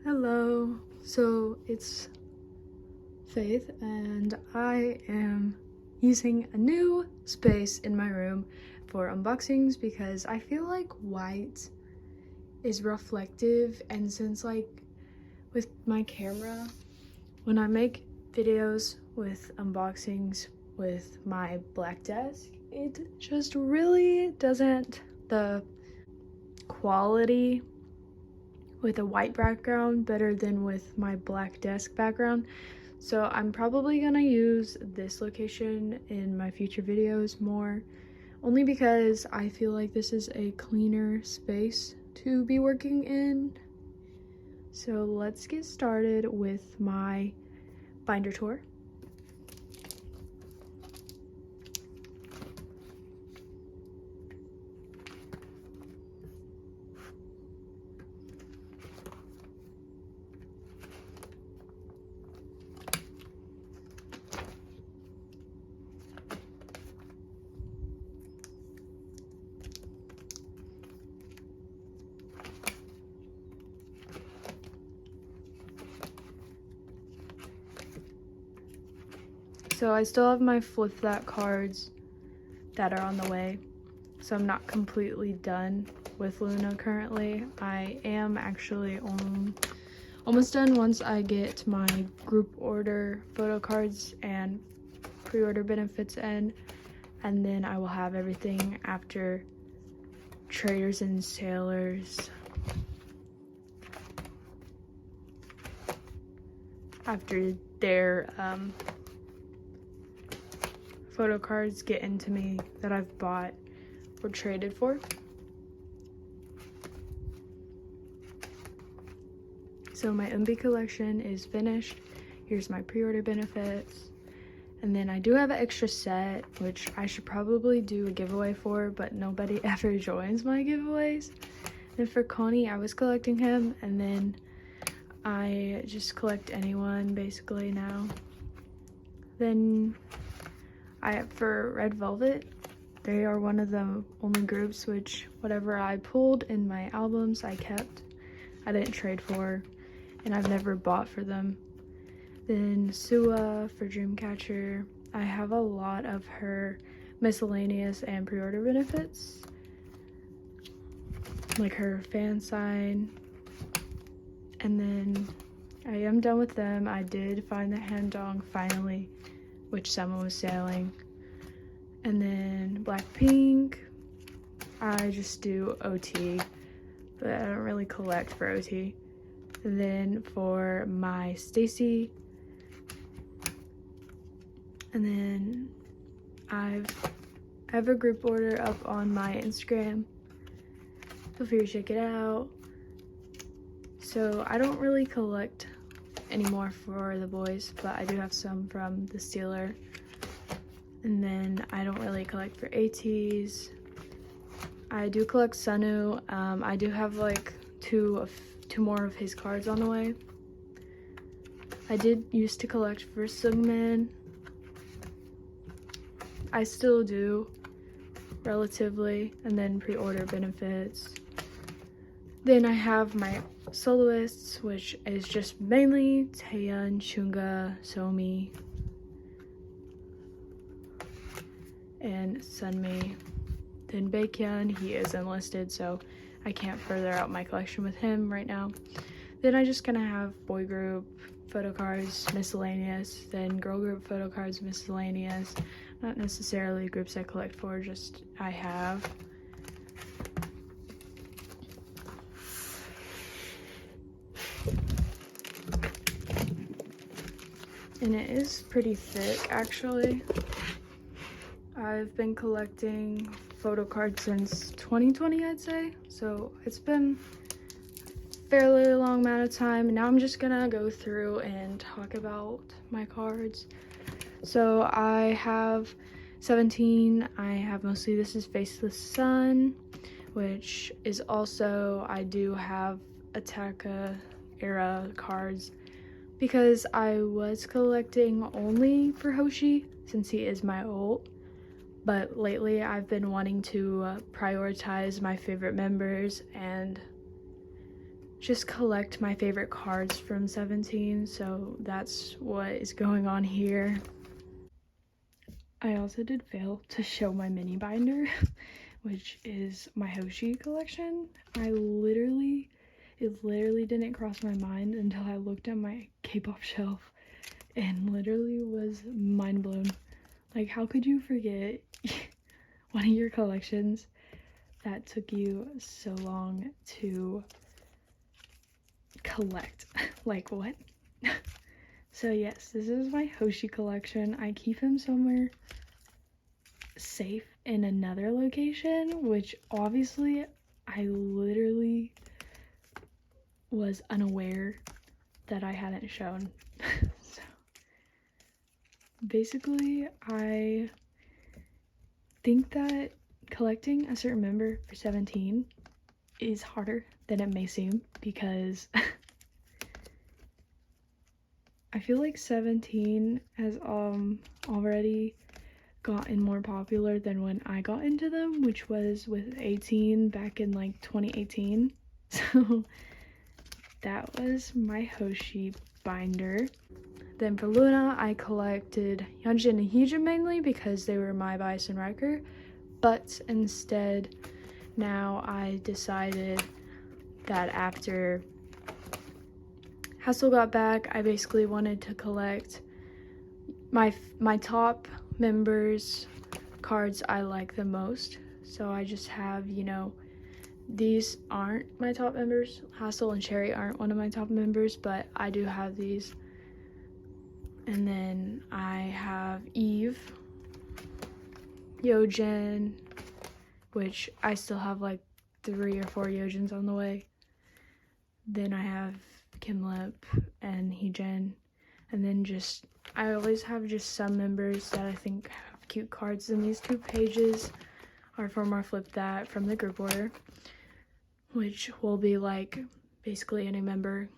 Hello, so it's Faith and I am using a new space in my room for unboxings because I feel like white is reflective, and since like with my camera, when I make videos with unboxings with my black desk, it just really doesn't, the quality with a white background better than with my black desk background. So I'm probably gonna use this location in my future videos more, only because I feel like this is a cleaner space to be working in. So let's get started with my binder tour. So I still have my flip flat cards that are on the way, so I'm not completely done with LOONA currently. I am actually almost done once I get my group order photo cards and pre-order benefits in, and then I will have everything after Traders and Sailors. After their photo cards get into me that I've bought or traded for. So my Eunbi collection is finished. Here's my pre-order benefits. And then I do have an extra set, which I should probably do a giveaway for, but nobody ever joins my giveaways. And for Keonhee, I was collecting him, and then I just collect anyone basically now. Then for Red Velvet, they are one of the only groups which whatever I pulled in my albums I kept. I didn't trade for, and I've never bought for them. Then Sua for Dreamcatcher, I have a lot of her miscellaneous and pre-order benefits, like her fan sign. And then I am done with them. I did find the Hwanwoong finally, which someone was selling. And then BLACKPINK, I just do OT, but I don't really collect for OT. And then for my STAYC, and then I have a group order up on my Instagram. Feel free to check it out. So I don't really collect anymore for the boys, but I do have some from the Stealer. And then I don't really collect for ATEEZ. I do collect Sunu. I do have like two more of his cards on the way. I did used to collect for Seunghoon. I still do, relatively, and then pre-order benefits. Then I have my Soloists, which is just mainly TAEYEON, CHUNG, SOMI, and SUNMI. Then BAEKHYUN, he is enlisted, so I can't further out my collection with him right now. Then I just kind of have boy group photo cards, miscellaneous, then girl group photo cards, miscellaneous. Not necessarily groups I collect for, just I have. And it is pretty thick, actually. I've been collecting Photocard since 2020, I'd say. So it's been a fairly long amount of time. And now I'm just gonna go through and talk about my cards. So I have 17. I have mostly This Is Faceless Sun, which is also, I do have Attack era cards because I was collecting only for Hoshi since he is my ult, but lately I've been wanting to prioritize my favorite members and just collect my favorite cards from 17, so that's what is going on here. I also did fail to show my mini binder, which is my Hoshi collection. It literally didn't cross my mind until I looked at my K-pop shelf and literally was mind blown. Like, how could you forget one of your collections that took you so long to collect? Like, what? So yes, this is my Hoshi collection. I keep him somewhere safe in another location, which obviously I literally was unaware that I hadn't shown. So basically, I think that collecting a certain member for 17 is harder than it may seem, because I feel like 17 has already gotten more popular than when I got into them, which was with 18 back in like 2018. So that was my Hoshi binder. Then for LOONA, I collected Hyunjin and Hyunjin mainly because they were my bias and wrecker, but instead now I decided that after Hassel got back, I basically wanted to collect my top members cards I like the most. So I just have, you know, these aren't my top members. Hassel and Cherry aren't one of my top members, but I do have these. And then I have Eve, Yeojin, which I still have like 3 or 4 Yeojins on the way. Then I have Kimlip and Heejin, and then just I always have just some members that I think have cute cards. And these 2 pages are from our Flip That from the group order, which will be like basically any member,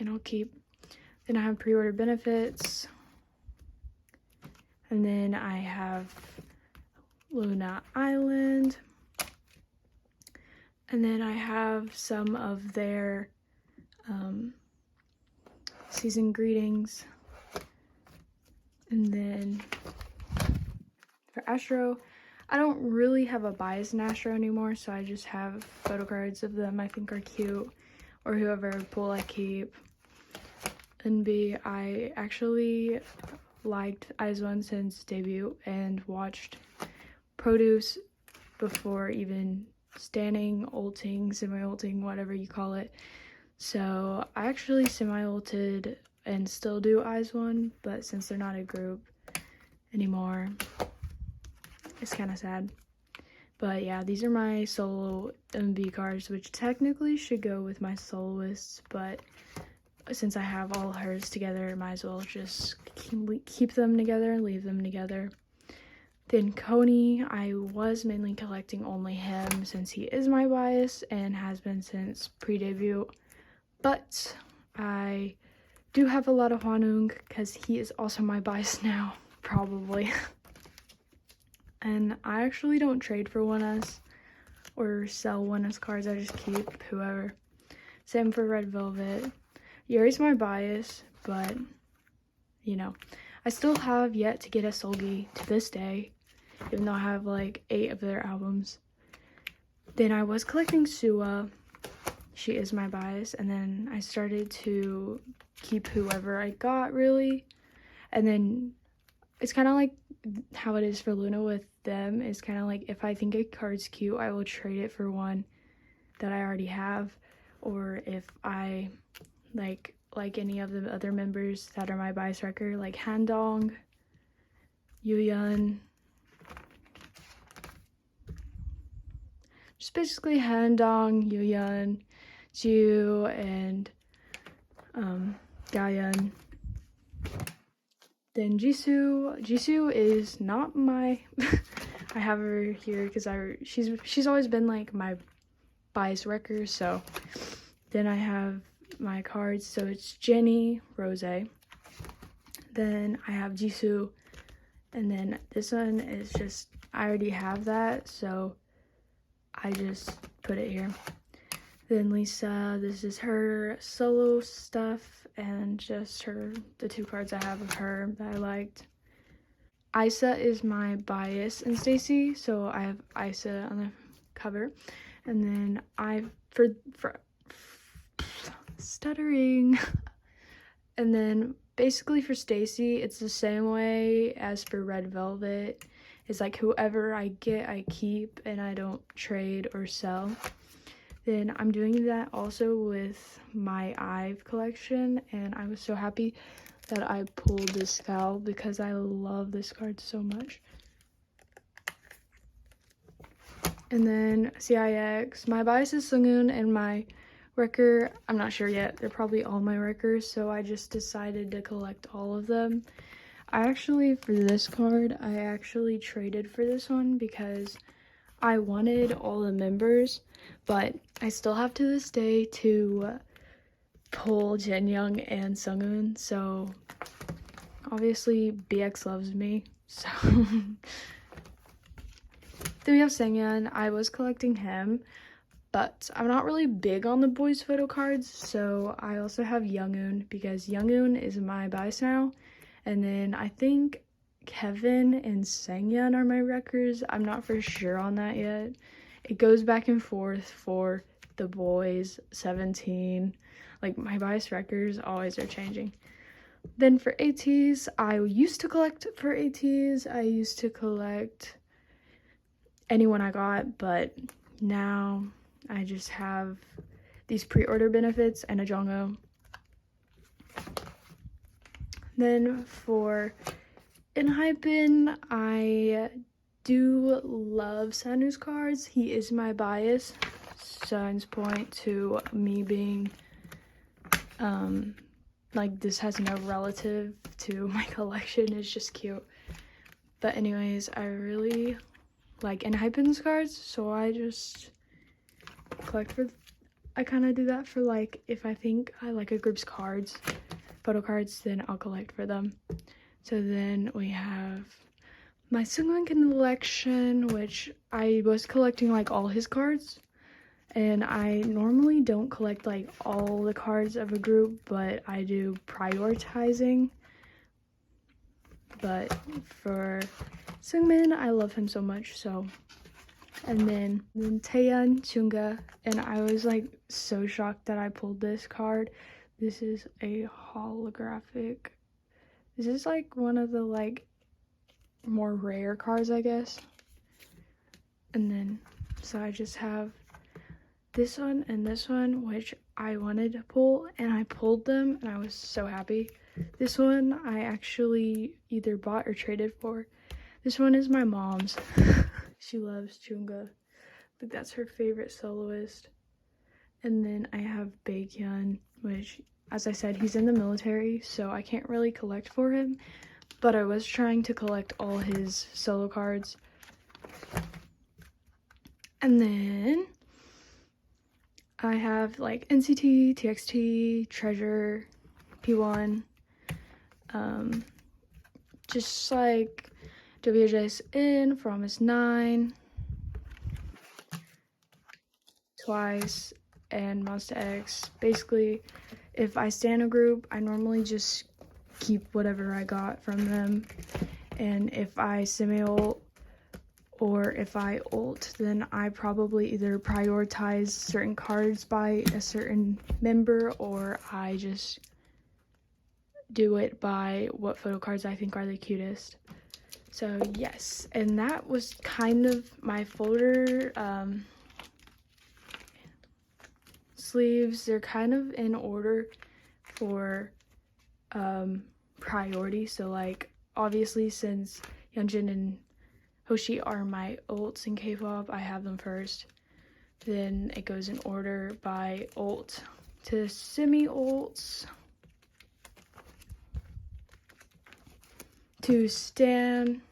and I'll keep. Then I have pre-order benefits, and then I have LOONA Island, and then I have some of their season greetings. And then for ASTRO, I don't really have a bias in ASTRO anymore, so I just have photo cards of them I think are cute, or whoever pool I keep. Eunbi, I actually liked IZONE since debut and watched Produce before even standing, ulting, semi-ulting, whatever you call it. So I actually semi-ulted and still do IZONE, but since they're not a group anymore, it's kind of sad. But yeah, these are my solo Eunbi cards, which technically should go with my Soloists, but since I have all hers together, might as well just keep them together and leave them together. Then Keonhee, I was mainly collecting only him since he is my bias and has been since pre-debut, but I do have a lot of Hwanwoong because he is also my bias now, probably. And I actually don't trade for ONEUS or sell ONEUS cards, I just keep whoever. Same for Red Velvet. Yeri's my bias, but, you know, I still have yet to get a Seulgi to this day, even though I have like 8 of their albums. Then I was collecting Suwa. She is my bias, and then I started to keep whoever I got, really. And then it's kind of like how it is for LOONA with them. It's kind of like if I think a card's cute, I will trade it for one that I already have, or if I like any of the other members that are my bias wrecker, like Handong, Yuyeon, just basically Handong, Yuyeon, Jiu, and Gaeyeon. Then Jisoo is not my I have her here because she's always been like my bias wrecker. So then I have my cards, so it's Jennie, Rose. Then I have Jisoo, and then this one is just, I already have that, so I just put it here. Then Lisa, this is her solo stuff and just the 2 cards I have of her that I liked. IZA is my bias in STAYC, so I have IZA on the cover. And then for stuttering. And then basically for STAYC, it's the same way as for Red Velvet. It's like whoever I get, I keep, and I don't trade or sell. Then I'm doing that also with my IVE collection, and I was so happy that I pulled this Scowl because I love this card so much. And then CIX, my bias is Seunghoon, and my wrecker, I'm not sure yet, they're probably all my wreckers, so I just decided to collect all of them. For this card, I actually traded for this one because I wanted all the members, but I still have to this day to pull Jinyoung and Seunghoon, so obviously BX loves me, so. Then we have Seunghoon. I was collecting him, but I'm not really big on the BOYZ photo cards, so I also have Youngoon because Youngoon is my bias now. And then I think Kevin and Seunghoon are my wreckers. I'm not for sure on that yet. It goes back and forth for the boys, 17. Like, my bias wreckers always are changing. Then for ATEEZ, I used to collect for ATEEZ. I used to collect anyone I got, but now I just have these pre-order benefits and a Jongho. Then for ENHYPEN, I do love Sanu's cards. He is my bias. Signs point to me being like, this has no relative to my collection. It's just cute. But anyways, I really like ENHYPEN's cards, so I just collect for, I kind of do that for, like, if I think I like a group's cards, photo cards, then I'll collect for them. So then we have my Seunghoon collection, which I was collecting like all his cards, and I normally don't collect like all the cards of a group, but I do prioritizing. But for Seungmin, I love him so much, so. And then TAEYEON, Chunga, and I was like so shocked that I pulled this card. This is a holographic. This is like one of the like more rare cards, I guess. And then, so I just have this one and this one, which I wanted to pull, and I pulled them, and I was so happy. This one I actually either bought or traded for. This one is my mom's. She loves Chunga. But that's her favorite soloist. And then I have BAEKHYUN, which, as I said, he's in the military, so I can't really collect for him. But I was trying to collect all his solo cards. And then I have like NCT, TXT, Treasure, P1, just like WJSN, Promise 9, Twice, and Monsta X. Basically, if I stay in a group, I normally just keep whatever I got from them, and if I semi-ult or if I ult, then I probably either prioritize certain cards by a certain member, or I just do it by what photo cards I think are the cutest. So yes, and that was kind of my folder. Sleeves, they're kind of in order for priority. So like, obviously, since Hyunjin and Hoshi are my ults in K-pop, I have them first. Then it goes in order by ult to semi-ults to stan.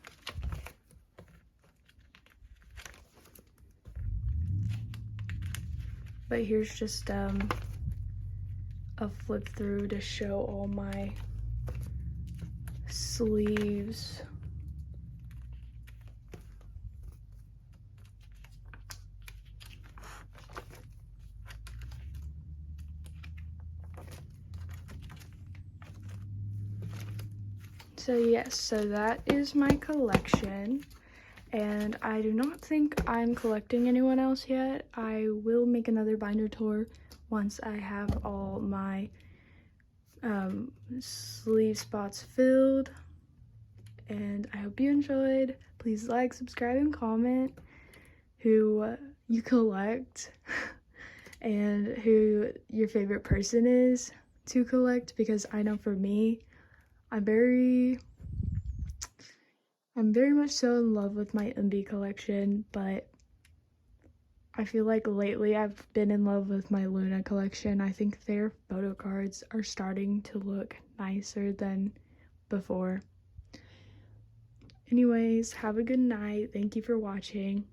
But here's just a flip through to show all my sleeves. So yes, so that is my collection, and I do not think I'm collecting anyone else yet. I will make another binder tour once I have all my sleeve spots filled, and I hope you enjoyed. Please like, subscribe, and comment who you collect and who your favorite person is to collect, because I know for me, I'm very much so in love with my Eunbi collection, but I feel like lately I've been in love with my LOONA collection. I think their photo cards are starting to look nicer than before. Anyways, have a good night. Thank you for watching.